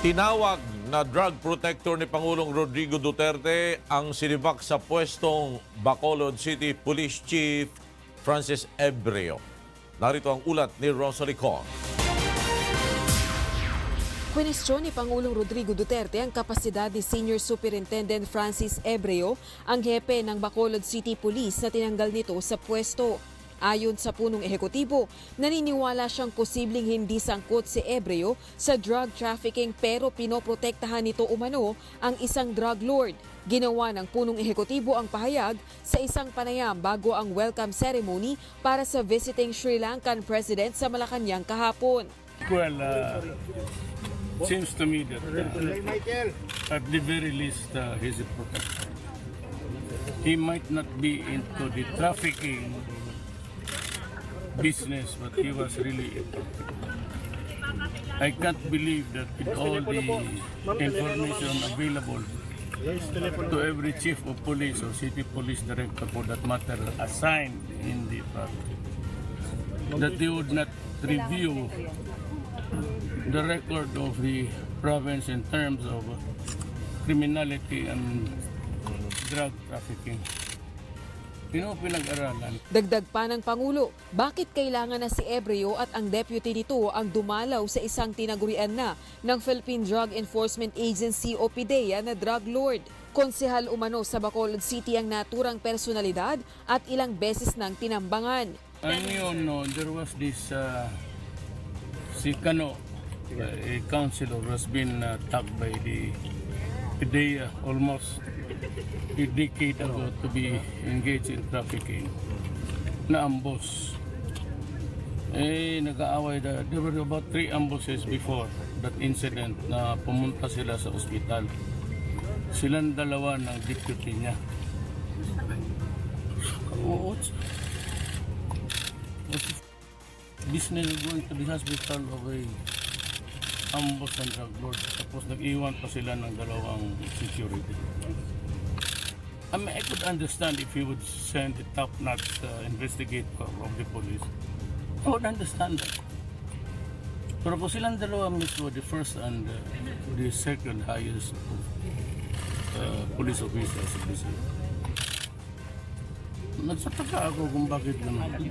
Tinawag na drug protector ni Pangulong Rodrigo Duterte ang sinibak sa pwestong Bacolod City Police Chief Francis Ebreo. Narito ang ulat ni Rosalie Con. Kwinestyon ni Pangulong Rodrigo Duterte ang kapasidad ni Senior Superintendent Francis Ebreo, ang hepe ng Bacolod City Police na tinanggal nito sa pwesto. Ayon sa punong ehekutibo, naniniwala siyang posibleng hindi sangkot si Ebreo sa drug trafficking pero pinoprotektahan nito umano ang isang drug lord. Ginawa ng punong ehekutibo ang pahayag sa isang panayam bago ang welcome ceremony para sa visiting Sri Lankan President sa Malacanang kahapon. Well, seems to me that at the very least he's a protector. He might not be into the trafficking business, but he was really a protector. I can't believe that with all the information available to every chief of police or city police director for that matter assigned in the project, that they would not review the record of the province in terms of criminality and drug trafficking. Pinag-aralan. Dagdag pa ng Pangulo, bakit kailangan na si Ebreo at ang deputy nito ang dumalaw sa isang tinagurian na ng Philippine Drug Enforcement Agency o PDEA na drug lord? Konsehal umano sa Bacolod City ang naturang personalidad at ilang beses nang tinambangan. There was this si Cano, a councilor who has been tagged by the PDEA almost a decade ago to be engaged in trafficking, na ambush. Nag-aaway there were about 3 ambushes before that incident na pumunta sila sa ospital. Silang dalawa ng deputy niya. What's business going to the hospital of a ambush and drug lord? Tapos nag-iwan pa sila ng dalawang security. I mean, I could understand if he would send a top-notch investigator of the police. I would understand that. Pero kung silang dalawa mismo, the first and the second highest police officers of the city, nagsataka ako kung bakit naman.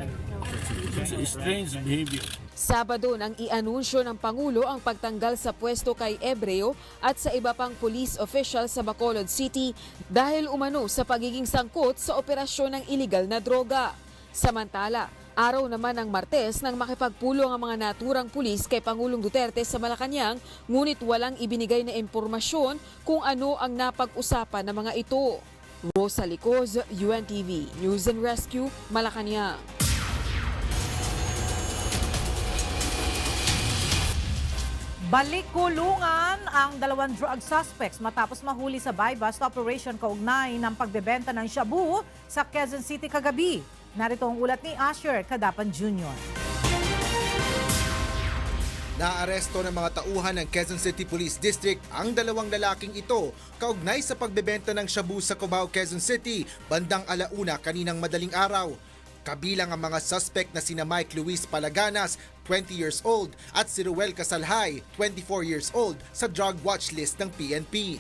It's a strange behavior. Sabado nang i-anunsyo ng Pangulo ang pagtanggal sa pwesto kay Ebreo at sa iba pang police official sa Bacolod City dahil umano sa pagiging sangkot sa operasyon ng iligal na droga. Samantala, araw naman ng Martes nang makipagpulong ang mga naturang pulis kay Pangulong Duterte sa Malacanang, ngunit walang ibinigay na impormasyon kung ano ang napag-usapan ng mga ito. Rosalie Coz, UNTV News and Rescue, Malacanang. Balik kulungan ang 2 drug suspects matapos mahuli sa buy-bust operation kaugnay ng pagbebenta ng shabu sa Quezon City kagabi. Narito ang ulat ni Asher Cadapan Jr. Naaresto ng mga tauhan ng Quezon City Police District ang 2 lalaking ito kaugnay sa pagbebenta ng shabu sa Cubao, Quezon City bandang 1:00 kaninang madaling araw. Kabilang ang mga suspect na sina Mike Luis Palaganas, 20 years old, at si Ruel Casalhay, 24 years old, sa drug watch list ng PNP.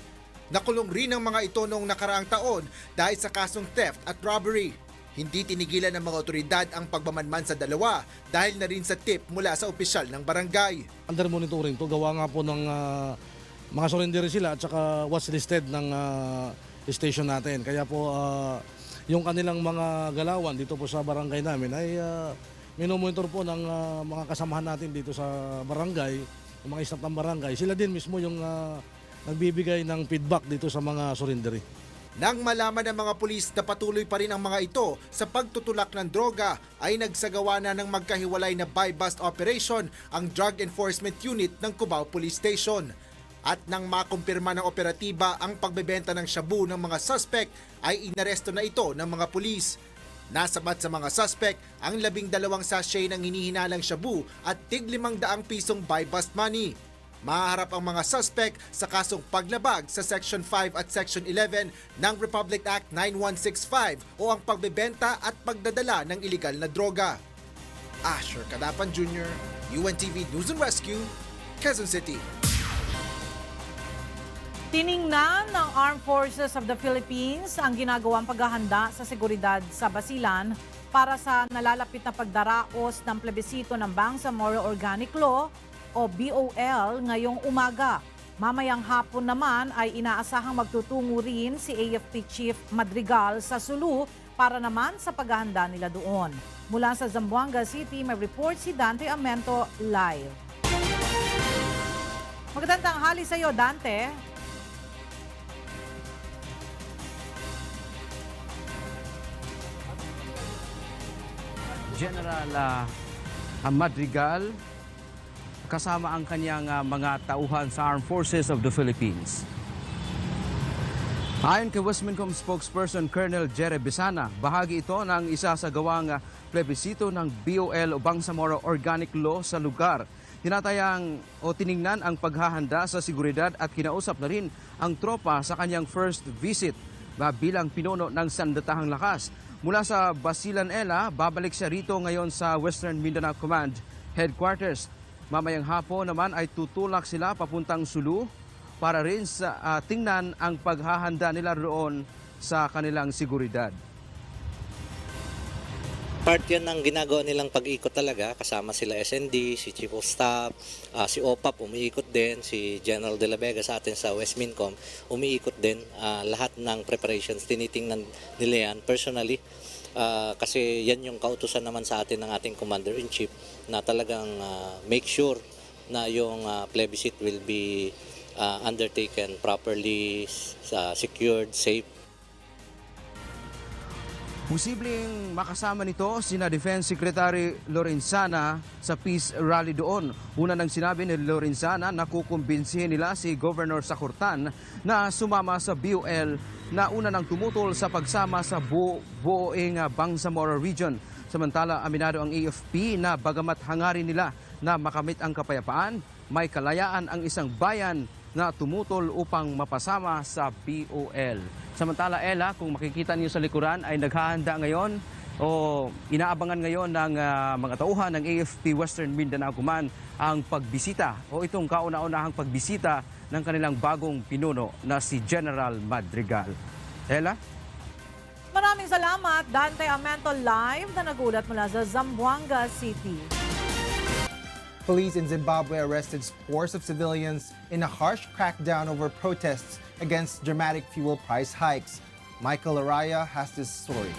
Nakulong rin ang mga ito noong nakaraang taon dahil sa kasong theft at robbery. Hindi tinigilan ng mga otoridad ang pagmamanman sa dalawa dahil na rin sa tip mula sa opisyal ng barangay. Under monitoring to, gawa nga po ng mga surrender sila at saka watchlisted ng station natin. Kaya po yung kanilang mga galawan dito po sa barangay namin ay minomonitor po ng mga kasamahan natin dito sa barangay, yung mga staff ng barangay. Sila din mismo yung nagbibigay ng feedback dito sa mga surrendery. Nang malaman ng mga pulis na patuloy pa rin ang mga ito sa pagtutulak ng droga, ay nagsagawa na ng magkahiwalay na buy-bust operation ang Drug Enforcement Unit ng Cubao Police Station. At nang makumpirma ng operatiba ang pagbebenta ng shabu ng mga suspect, ay inaresto na ito ng mga pulis. Nasabat sa mga suspect ang 12 sachet ng hinihinalang shabu at tig 500 pisong buy-bust money. Mahaharap ang mga suspect sa kasong paglabag sa Section 5 at Section 11 ng Republic Act 9165 o ang pagbebenta at pagdadala ng iligal na droga. Asher Cadapan Jr., UNTV News and Rescue, Quezon City. Tiningnan ng Armed Forces of the Philippines ang ginagawang paghahanda sa seguridad sa Basilan para sa nalalapit na pagdaraos ng plebisito ng Bangsamoro Organic Law o BOL ngayong umaga. Mamayang hapon naman ay inaasahang magtutungo rin si AFP Chief Madrigal sa Sulu para naman sa paghahanda nila doon. Mula sa Zamboanga City, may report si Dante Amento live. Magandang tanghali sa iyo, Dante. General Madrigal kasama ang kanyang mga tauhan sa Armed Forces of the Philippines. Ayon kay Westmincom spokesperson Colonel Jerry Besana, bahagi ito ng isa sa gawang plebisito ng BOL o Bangsamoro Organic Law sa lugar. Tinatayang o tiningnan ang paghahanda sa seguridad at kinausap na rin ang tropa sa kanyang first visit bilang pinuno ng Sandatahang Lakas. Mula sa Basilan Ela, babalik siya rito ngayon sa Western Mindanao Command Headquarters. Mamayang hapon naman ay tutulak sila papuntang Sulu para rin sa tingnan ang paghahanda nila roon sa kanilang seguridad. Part yan ng ginagawa nilang pag-ikot talaga, kasama sila SND, si Chief of Staff, si OPAP umiikot din, si General De La Vega sa atin sa Westmincom umiikot din. Lahat ng preparations tinitingnan nila yan personally, kasi yan yung kautusan naman sa atin ng ating Commander-in-Chief na talagang make sure na yung plebiscite will be undertaken properly, secured, safe. Posibleng makasama nito sina Defense Secretary Lorenzana sa peace rally doon. Una nang sinabi ni Lorenzana na kukumbinsihin nila si Governor Sakurtan na sumama sa BOL na una nang tumutol sa pagsama sa buoing Bangsamoro Region. Samantala, aminado ang AFP na bagamat hangarin nila na makamit ang kapayapaan, may kalayaan ang isang bayan na tumutol upang mapasama sa BOL. Samantala, Ella, kung makikita niyo sa likuran ay naghahanda ngayon o inaabangan ngayon ng mga tauhan ng AFP Western Mindanao Command ang pagbisita o itong kauna-unahang pagbisita ng kanilang bagong pinuno na si General Madrigal. Ella? Maraming salamat, Dante Amento live na nagulat mula sa Zamboanga City. Police in Zimbabwe arrested scores of civilians in a harsh crackdown over protests against dramatic fuel price hikes. Michael Araya has this story.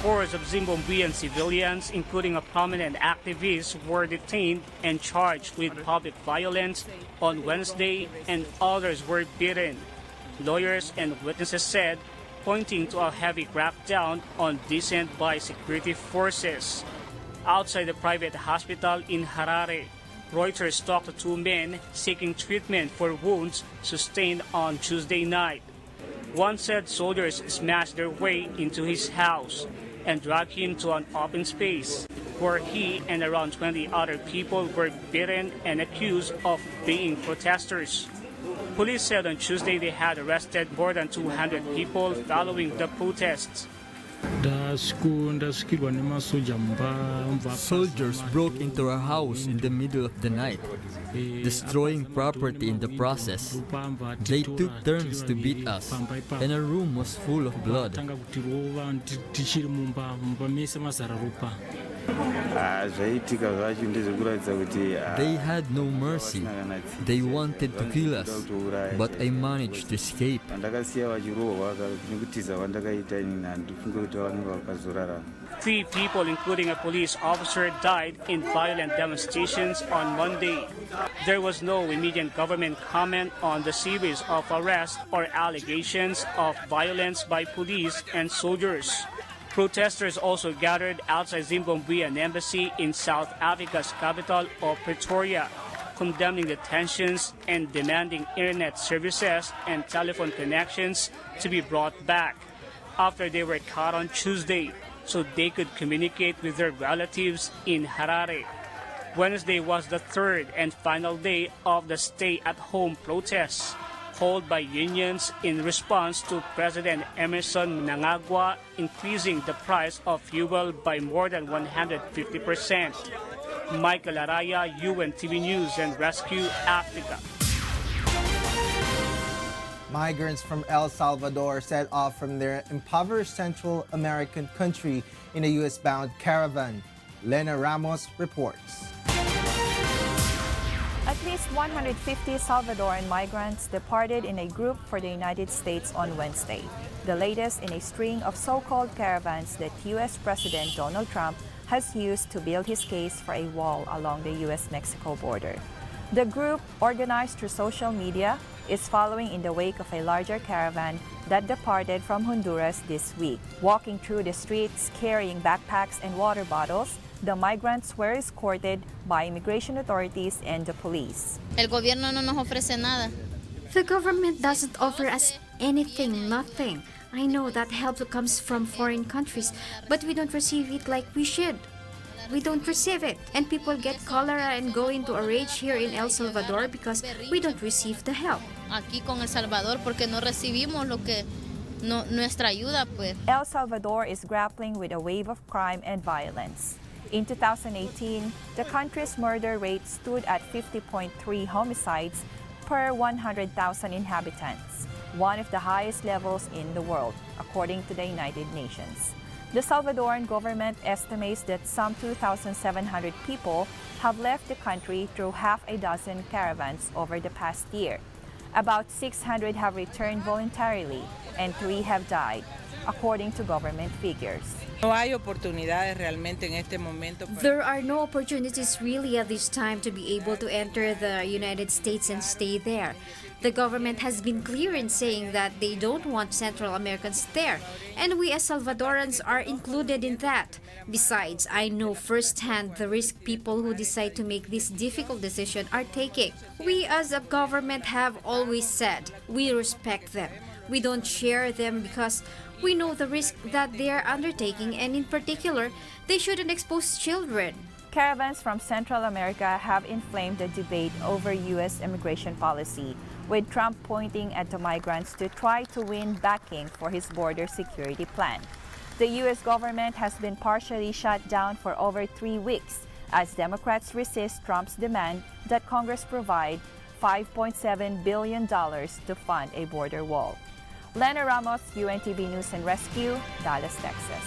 Scores of Zimbabwean civilians, including a prominent activist, were detained and charged with public violence on Wednesday, and others were beaten. Lawyers and witnesses said, pointing to a heavy crackdown on dissent by security forces. Outside the private hospital in Harare, Reuters talked to two men seeking treatment for wounds sustained on Tuesday night. One said soldiers smashed their way into his house and dragged him to an open space where he and around 20 other people were beaten and accused of being protesters. Police said on Tuesday they had arrested more than 200 people following the protests. Soldiers broke into our house in the middle of the night, destroying property in the process. They took turns to beat us, and our room was full of blood. They had no mercy. They wanted to kill us, but I managed to escape. 3 people, including a police officer, died in violent demonstrations on Monday. There was no immediate government comment on the series of arrests or allegations of violence by police and soldiers. Protesters also gathered outside Zimbabwean embassy in South Africa's capital of Pretoria, condemning the tensions and demanding internet services and telephone connections to be brought back after they were cut on Tuesday so they could communicate with their relatives in Harare. Wednesday was the third and final day of the stay-at-home protests called by unions in response to President Emerson Mnangagwa increasing the price of fuel by more than 150%. Michael Araya, UNTV News and Rescue Africa. Migrants from El Salvador set off from their impoverished Central American country in a U.S.-bound caravan. Lena Ramos reports. At least 150 Salvadoran migrants departed in a group for the United States on Wednesday, the latest in a string of so-called caravans that U.S. President Donald Trump has used to build his case for a wall along the U.S.-Mexico border. The group, organized through social media, is following in the wake of a larger caravan that departed from Honduras this week. Walking through the streets carrying backpacks and water bottles, the migrants were escorted by immigration authorities and the police. El gobierno no nos ofrece nada. The government doesn't offer us anything, nothing. I know that help comes from foreign countries, but we don't receive it like we should. We don't receive it, and people get cholera and go into a rage here in El Salvador because we don't receive the help. Aquí con El Salvador porque no recibimos lo que nuestra ayuda pues. El Salvador is grappling with a wave of crime and violence. In 2018, the country's murder rate stood at 50.3 homicides per 100,000 inhabitants, one of the highest levels in the world, according to the United Nations. The Salvadoran government estimates that some 2,700 people have left the country through half a dozen caravans over the past year. About 600 have returned voluntarily and 3 have died, according to government figures. No hay oportunidades realmente en este momento. There are no opportunities really at this time to be able to enter the United States and stay there. The government has been clear in saying that they don't want Central Americans there, and we as Salvadorans are included in that. Besides, I know firsthand the risk people who decide to make this difficult decision are taking. We as a government have always said we respect them. We don't share them because we know the risk that they are undertaking, and in particular, they shouldn't expose children. Caravans from Central America have inflamed the debate over U.S. immigration policy, with Trump pointing at the migrants to try to win backing for his border security plan. The U.S. government has been partially shut down for over 3 weeks as Democrats resist Trump's demand that Congress provide $5.7 billion to fund a border wall. Lena Ramos, UNTV News and Rescue, Dallas, Texas.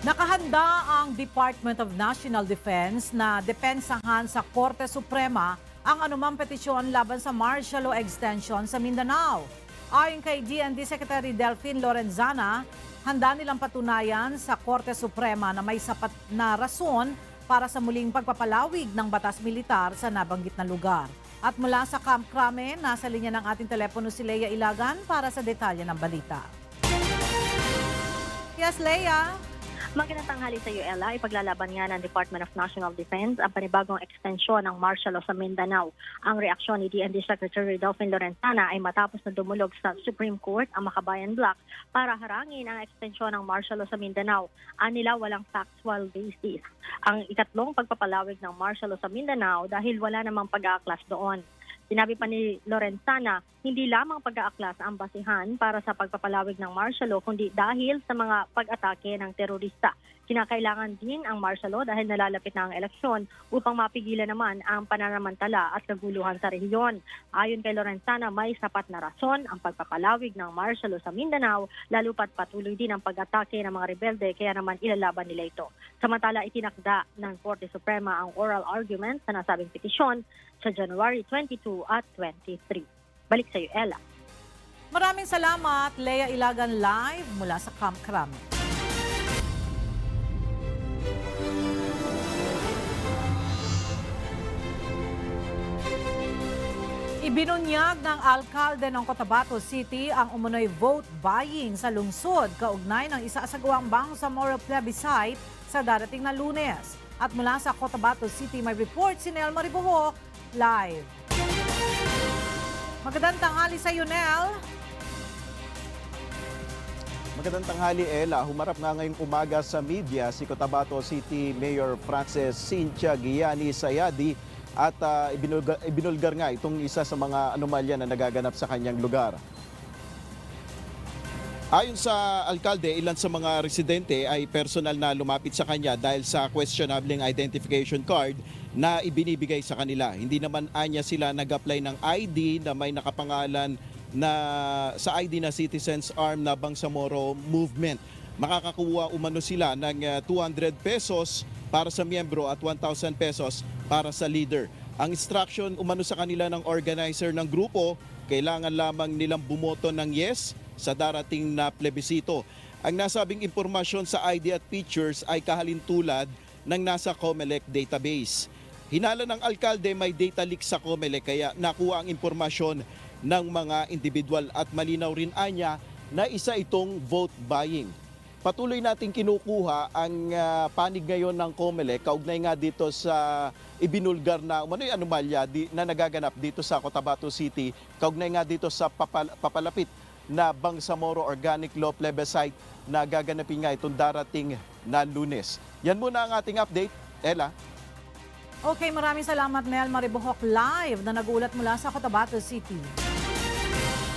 Nakahanda ang Department of National Defense na depensahan sa Korte Suprema ang anumang petisyon laban sa martial law extension sa Mindanao. Ayon kay DND Secretary Delphine Lorenzana, handa nilang patunayan sa Korte Suprema na may sapat na rason para sa muling pagpapalawig ng batas militar sa nabanggit na lugar. At mula sa Camp Crame, nasa linya ng ating telepono si Leia Ilagan para sa detalye ng balita. Yes, Leia. Magandang tanghali sa iyo, Ella. Ipaglalaban nga ng Department of National Defense ang panibagong ekstensyon ng martial law sa Mindanao. Ang reaksyon ni DND Secretary Delphine Lorenzana ay matapos na dumulog sa Supreme Court ang Makabayan Block para harangin ang ekstensyon ng martial law sa Mindanao. Anila walang factual basis ang ikatlong pagpapalawig ng martial law sa Mindanao dahil wala namang pag-aaklas doon. Sinabi pa ni Lorenzana, hindi lamang pag-aaklas ang basihan para sa pagpapalawig ng martial law, kundi dahil sa mga pag-atake ng terorista. Kinakailangan din ang martial law dahil nalalapit na ang eleksyon upang mapigilan naman ang pananamantala at kaguluhan sa rehiyon. Ayon kay Lorenzana, may sapat na rason ang pagpapalawig ng martial law sa Mindanao, lalo pat patuloy din ang pag-atake ng mga rebelde, kaya naman ilalaban nila ito. Samantala, itinakda ng Korte Suprema ang oral argument sa nasabing petisyon sa January 22 at 23. Balik sa iyo, Ella. Maraming salamat, Leia Ilagan live mula sa Camp Crame. Ibinunyag ng alkalde ng Cotabato City ang umunoy vote buying sa lungsod kaugnay ng isaasagawang Bangsamoro plebiscite sa darating na Lunes. At mula sa Cotabato City may report si Nel Maribuho live. Magandang tanghali sa iyo, Nel. Magandang tanghali, Ella. Humarap nga ngayong umaga sa media si Cotabato City Mayor Frances Cynthia Guiani Sayadi at ibinulgar nga itong isa sa mga anomalya na nagaganap sa kanyang lugar. Ayon sa alkalde, ilan sa mga residente ay personal na lumapit sa kanya dahil sa questionable identification card na ibinibigay sa kanila. Hindi naman anya sila nag-apply ng ID na may nakapangalan na sa ID na Citizens Armed na Bangsamoro Movement. Makakakuha umano sila ng 200 pesos para sa miyembro at 1,000 pesos para sa leader. Ang instruction umano sa kanila ng organizer ng grupo, kailangan lamang nilang bumoto ng yes sa darating na plebisito. Ang nasabing impormasyon sa ID at pictures ay kahalintulad ng nasa COMELEC database. Hinala ng alkalde may data leak sa COMELEC kaya nakuha ang impormasyon ng mga individual at malinaw rin anya na isa itong vote buying. Patuloy nating kinukuha ang panig ngayon ng COMELEC kaugnay nga dito sa ibinulgar na umano'y anomalya na nagaganap dito sa Cotabato City, kaugnay nga dito sa papalapit na Bangsamoro Organic Law Plebiscite na gaganapin nga itong darating na Lunes. Yan muna ang ating update. Ella. Okay, maraming salamat Mel Maribohok live na nagulat mula sa Cotabato City.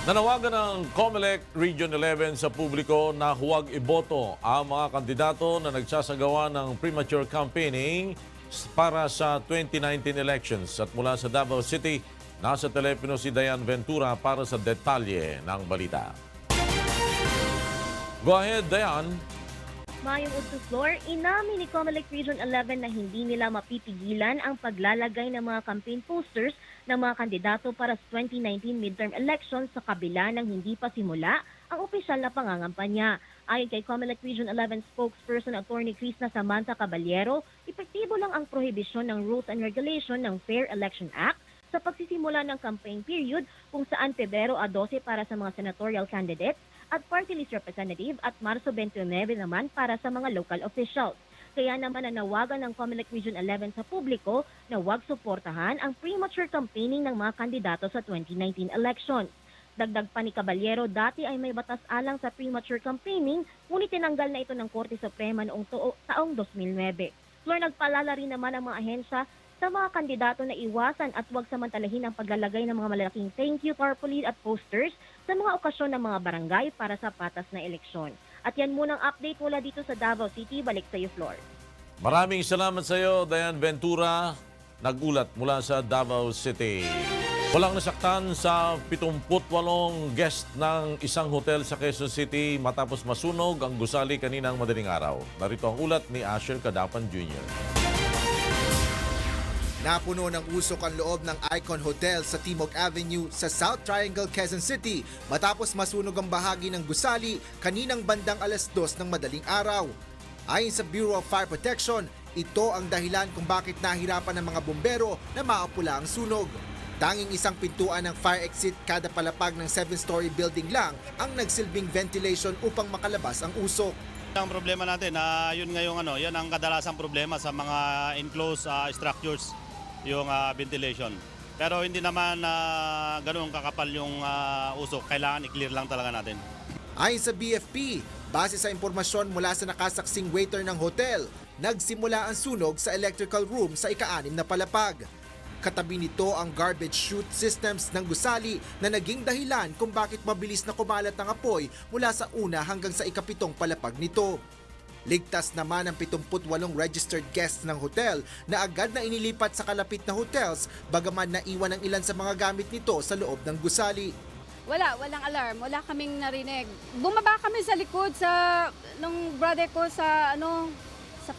Nanawagan ng COMELEC Region 11 sa publiko na huwag iboto ang mga kandidato na nagsasagawa ng premature campaigning para sa 2019 elections. At mula sa Davao City, nasa telepono si Diane Ventura para sa detalye ng balita. Go ahead, Diane. Mayong Udto Floor, inamin ni COMELEC Region 11 na hindi nila mapipigilan ang paglalagay ng mga campaign posters ng mga kandidato para sa 2019 midterm elections sa kabila ng hindi pa simula ang opisyal na pangangampanya. Ayon kay COMELEC Region 11 spokesperson Attorney Crisna Samantha Caballero, epektibo lang ang prohibisyon ng Rules and Regulation ng Fair Election Act sa pagsisimula ng campaign period kung saan Pebrero 12 para sa mga senatorial candidates at party list representative at Marso 29 naman para sa mga local officials. Kaya naman nanawagan ng COMELEC Region 11 sa publiko na huwag suportahan ang premature campaigning ng mga kandidato sa 2019 elections. Dagdag pa ni Caballero, dati ay may batas alang sa premature campaigning, ngunit tinanggal na ito ng Korte Suprema noong taong 2009. Floor, nagpaalala rin naman ang mga ahensya sa mga kandidato na iwasan at huwag samantalahin ang paglalagay ng mga malalaking thank you tarpaulin at posters sa mga okasyon ng mga barangay para sa patas na eleksyon. At yan munang update mula dito sa Davao City. Balik sa iyo, Flor. Maraming salamat sa iyo, Diane Ventura. Nagulat mula sa Davao City. Walang nasaktan sa 78 guest ng isang hotel sa Quezon City matapos masunog ang gusali kaninang madaling araw. Narito ang ulat ni Asher Cadapan Jr. Napuno ng usok ang loob ng Icon Hotel sa Timog Avenue sa South Triangle, Quezon City matapos masunog ang bahagi ng gusali kaninang bandang 2:00 ng madaling araw. Ayon sa Bureau of Fire Protection, ito ang dahilan kung bakit nahirapan ng mga bombero na maapula ang sunog. Tanging isang pintuan ng fire exit kada palapag ng 7-story building lang ang nagsilbing ventilation upang makalabas ang usok. Ang problema natin, yan ang kadalasang problema sa mga enclosed structures, yung ventilation. Pero hindi naman ganoon kakapal yung usok, kailangan i-clear lang talaga natin. Ayon sa BFP, base sa impormasyon mula sa nakasaksing waiter ng hotel, nagsimula ang sunog sa electrical room sa ika-6 na palapag. Katabi nito ang garbage chute systems ng gusali na naging dahilan kung bakit mabilis na kumalat ang apoy mula sa una hanggang sa ika-7 palapag nito. Ligtas naman ang 78 registered guests ng hotel na agad na inilipat sa kalapit na hotels bagaman naiwan ang ilan sa mga gamit nito sa loob ng gusali. Walang alarm, wala kaming narinig. Bumaba kami sa likod nung brother ko sa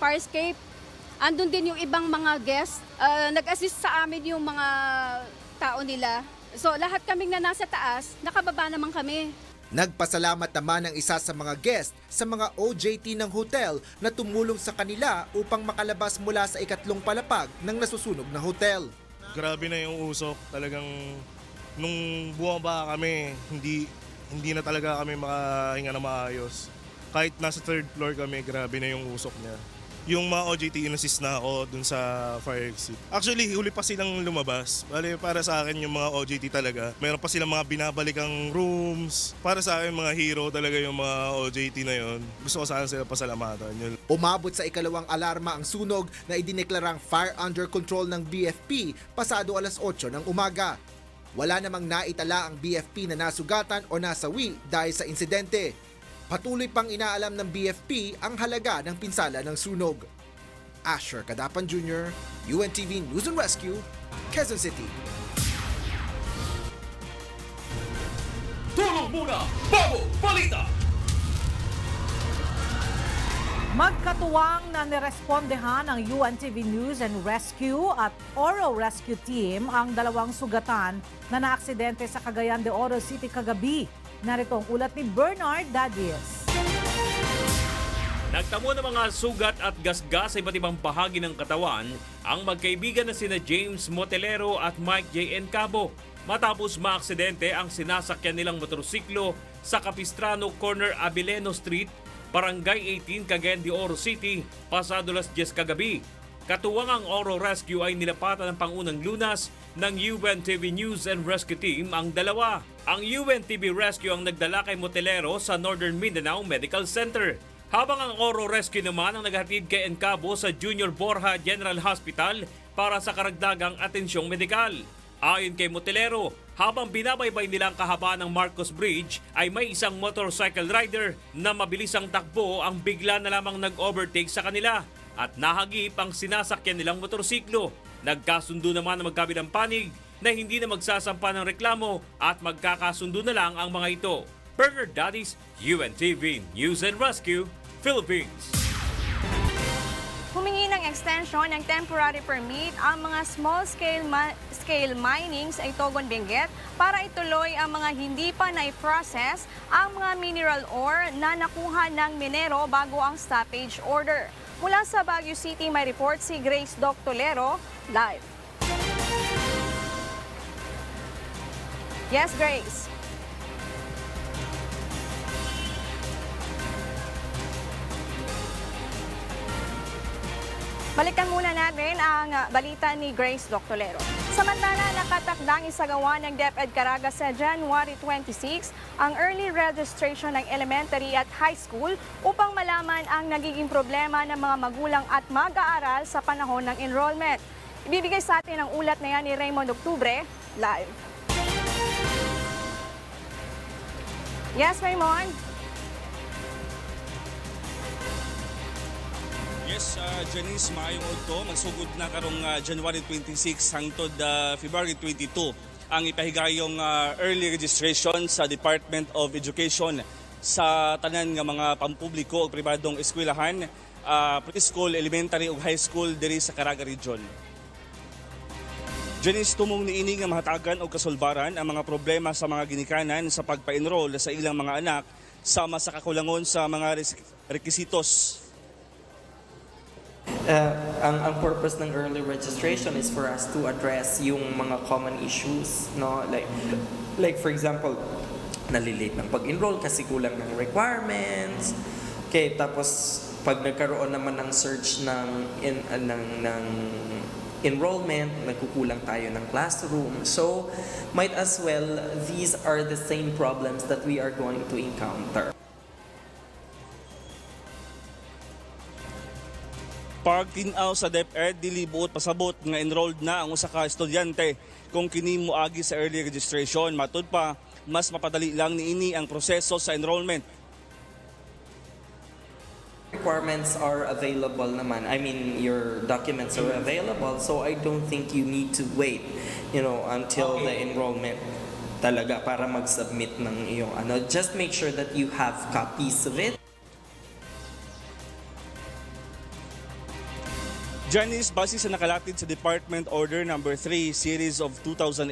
fire escape. Andun din yung ibang mga guests, nag-assist sa amin yung mga tao nila. So lahat kaming na nasa taas, nakababa naman kami. Nagpasalamat naman ang isa sa mga guest sa mga OJT ng hotel na tumulong sa kanila upang makalabas mula sa ika-3 palapag ng nasusunog na hotel. Grabe na yung usok, talagang nung bumaba kami, hindi na talaga kami makahinga na maayos. Kahit nasa 3rd floor kami, grabe na yung usok niya. Yung mga OJT, inassist na ako dun sa fire exit. Actually, huli pa silang lumabas. Bale, para sa akin yung mga OJT talaga. Mayroon pa silang mga binabalikang rooms. Para sa akin, mga hero talaga yung mga OJT na yon. Gusto ko sana sila pasalamatan. Yun. Umabot sa ikalawang alarma ang sunog na idineklarang fire under control ng BFP pasado 8:00 ng umaga. Wala namang naitala ang BFP na nasugatan o nasawi dahil sa insidente. Patuloy pang inaalam ng BFP ang halaga ng pinsala ng sunog. Asher Cadapan Jr., UNTV News and Rescue, Quezon City. Tulong muna bago balita! Magkatuwang na nirespondehan ng UNTV News and Rescue at Oro Rescue Team ang dalawang sugatan na naaksidente sa Cagayan de Oro City kagabi. Narito ang ulat ni Bernard Dadies. Nagtamo ng mga sugat at gasgas sa iba't ibang bahagi ng katawan ang magkaibigan na sina James Motelero at Mike J. Encabo matapos maaksidente ang sinasakyan nilang motorsiklo sa Capistrano Corner, Abileno Street, Barangay 18, Cagayan de Oro City, pasado alas 10 kagabi. Katuwang ang Oro Rescue ay nilapatan ng pangunang lunas ng UNTV News and Rescue Team ang dalawa. Ang UNTV Rescue ang nagdala kay Motelero sa Northern Mindanao Medical Center. Habang ang Oro Rescue naman ang naghatid kay Encabo sa Junior Borja General Hospital para sa karagdagang atensyong medikal. Ayon kay Motelero, habang binabaybay nila ang kahaba ng Marcos Bridge ay may isang motorcycle rider na mabilis ang takbo ang bigla na lamang nag-overtake sa kanila at nahagip ang sinasakyan nilang motorsiklo. Nagkasundo naman na magkabilang panig na hindi na magsasampa ng reklamo at magkakasundo na lang ang mga ito. Bernard Dadies, UNTV News and Rescue, Philippines. Humingi ng extension ng temporary permit ang mga small-scale mining sa Itogon, Benguet para ituloy ang mga hindi pa na-process ang mga mineral ore na nakuha ng minero bago ang stoppage order. Mula sa Baguio City, may report si Grace Doctolero, live. Yes, Grace. Balikan muna natin ang balita ni Grace Doctolero. Samantala, nakatakdang isagawa ng DepEd Caraga sa January 26 ang early registration ng elementary at high school upang malaman ang nagiging problema ng mga magulang at mag-aaral sa panahon ng enrollment. Ibibigay sa atin ang ulat na yan ni Raymond Octubre, live. Yes, Raymond? Yes, Janice, maayong udto. Magsugod na karong January 26 hangtod February 22 ang ipahigayong early registration sa Department of Education sa tanan nga mga pampubliko o pribadong eskwelahan, preschool, elementary ug high school diri sa Caraga Region. Janice, tumong niini nga mahatagan o kasulbaran ang mga problema sa mga ginikanan sa pagpa-enroll sa ilang mga anak sama sa kakulangon sa mga requisitos. Ang purpose ng early registration is for us to address yung mga common issues, no? Like for example, nalilate ng pag-enroll kasi kulang ng requirements. Okay, tapos pag nagkaroon naman ng search ng enrollment, nagkukulang tayo ng classroom. So, might as well, these are the same problems that we are going to encounter. Pagtinaw sa DepEd, dili buot pasabot nga enrolled na ang usa ka estudyante kung kini moagi sa early registration. Matud pa, mas mapadali lang niini ang proseso sa enrollment. Requirements are available naman. I mean, your documents are available, so I don't think you need to wait, until the enrollment talaga para mag-submit ng iyong Just make sure that you have copies of it. Janice, base sa nakalatid sa Department Order No. 3 Series of 2018,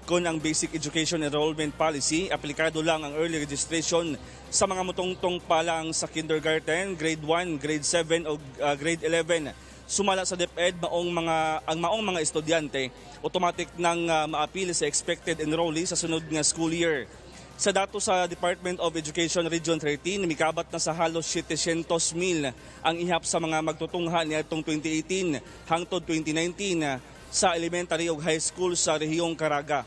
kung ang Basic Education Enrollment Policy, aplikado lang ang early registration sa mga mutungtong pa lang sa kindergarten, grade 1, grade 7 o grade 11. Sumala sa DepEd, ang maong mga estudyante, automatic nang maapil sa expected enrollee sa sunod nga school year. Sa dato sa Department of Education Region 13, mikabat na sa halos 700,000 ang ihap sa mga magtutungha niadtong 2018 hangtod 2019 sa elementary ug high school sa rehiyong Caraga.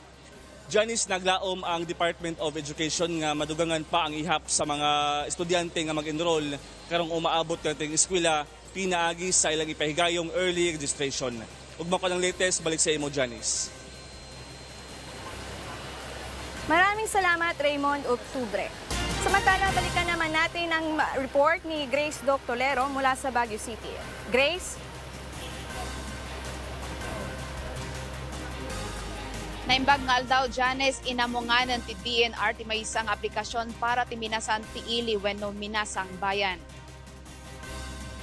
Janice, naglaom ang Department of Education nga madugangan pa ang ihap sa mga estudyante nga mag-enroll karong umaabot kating eskwela pinaagi sa ilang ipahigayong early registration. Ug mao ng latest, balik sa imo, Janice. Maraming salamat, Raymond Octubre. Samantala, balikan naman natin ang report ni Grace Doctolero mula sa Baguio City. Grace? Naimbag nga aldaw, Janice, inamunganan ti DNR ti may isang aplikasyon para ti minasan ti ili wenno minasang bayan.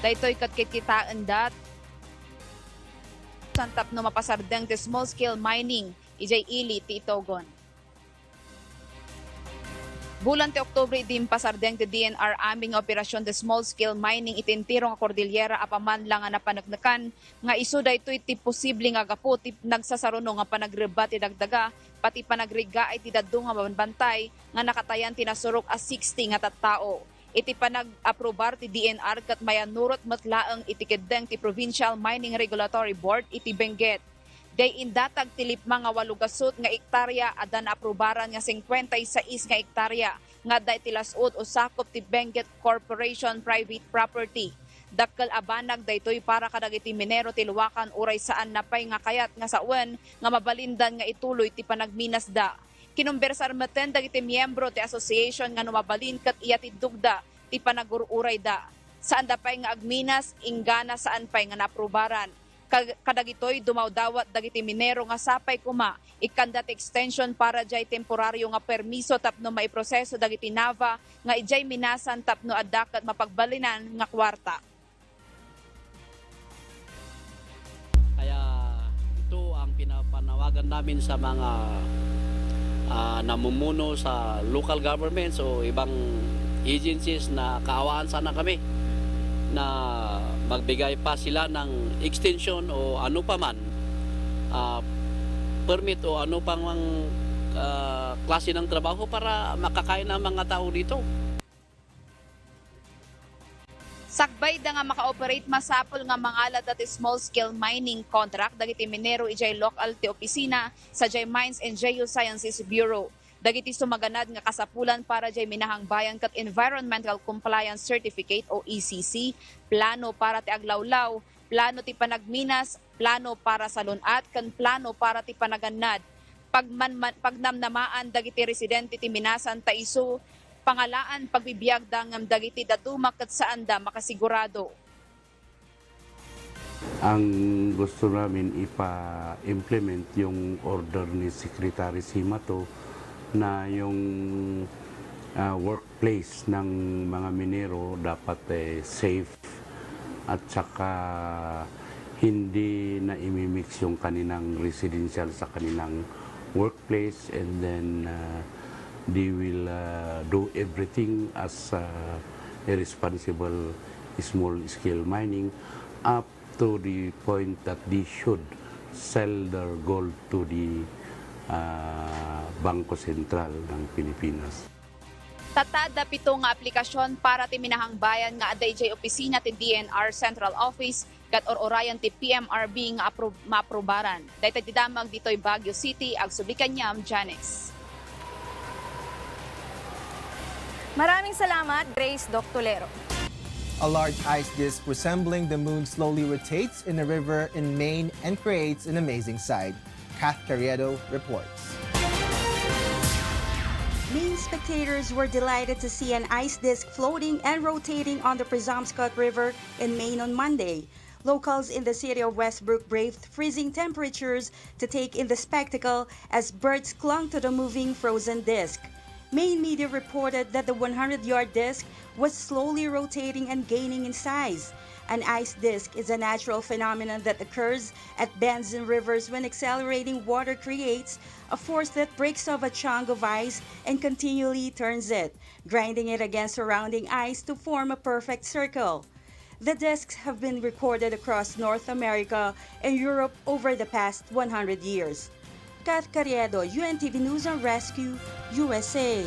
Daytoy katkitaan dat santap no mapasardeng ti small-scale mining ijay ili ti Itogon. Bulan ti Oktubre din pasardeng ti DNR aming operasyon ti small-scale mining itintirong a Cordillera apaman lang nga napanagnakan nga isu daytoy ti posible nga gapo ti nagsasaruno nga panagriba ti dagdaga pati panagriga ay ti daddo nga bantay nga nakatayan ti nasurok a 60 nga tattao. Iti panag-aprobar ti DNR kat mayanurot matlaang itikideng ti Provincial Mining Regulatory Board iti Benguet. Day indatag tilip mga 8 gasot nga ektarya adan aprobaran nga 56 nga ektarya nga day tilasod o sakop ti Benguet Corporation Private Property. Dakkel abanag daytoy para kadagiti minero ti luwakan uray saan napay nga kayat nga sawen nga mabalindan nga ituloy ti panagminasda. Kinumbersar maten dagiti miyembro ti association nga numabalin ket iya ti dugda ti panagururay da. Saan dapay nga agminas ingana saan pay nga naprobaran. Kadagitoy dumawdawat dagiti minero nga sapay kuma ikandat extension para jay temporaryo nga permiso tapno maiproseso dagiti nava nga ijay minasan tapno addakat mapagbalinan nga kwarta. Kaya ito ang pinapanawagan namin sa mga namumuno sa local governments o ibang agencies na kaawaan sana kami na magbigay pa sila ng extension o ano pa man, permit o ano pang klase ng trabaho para makakain ng mga tao dito. Sakbay da nga maka-operate masapol nga mangalat at small-scale mining contract dagiti minero ijay local ti opisina sa Jay Mines and Geosciences Bureau. Dagiti sumaganad nga kasapulan para jay minahang bayan kat Environmental Compliance Certificate o ECC, plano para ti aglawlaw, plano ti panagminas, plano para sa lunat, kan plano para ti panagannad. Pagnamnamaan dagiti residente ti minasan ta isu, pangalaan pagbibiyag ngam dagiti datumak kat saan da makasigurado. Ang gusto namin ipa-implement yung order ni Secretary Simato na yung workplace ng mga minero dapat safe at saka hindi na imimix yung kaninang residential sa kanilang workplace, and then they will do everything as a responsible small-scale mining up to the point that they should sell their gold to the Bangko Sentral ng Pilipinas. Tatada 7 nga aplikasyon para ti minahang bayan nga aday jay opisina ti DNR Central Office kat or-orayan ti PMRB nga maaprobaran. Dayta ti damag ditoy Baguio City ag subikanyam Janice. Maraming salamat, Grace Doctolero. A large ice disk resembling the moon slowly rotates in a river in Maine and creates an amazing sight. Kath Carriedo reports. Maine spectators were delighted to see an ice disk floating and rotating on the Presumpscot River in Maine on Monday. Locals in the city of Westbrook braved freezing temperatures to take in the spectacle as birds clung to the moving frozen disk. Maine media reported that the 100-yard disk was slowly rotating and gaining in size. An ice disk is a natural phenomenon that occurs at bends in rivers when accelerating water creates a force that breaks off a chunk of ice and continually turns it, grinding it against surrounding ice to form a perfect circle. The disks have been recorded across North America and Europe over the past 100 years. Kath Carriedo, UNTV News and Rescue, USA.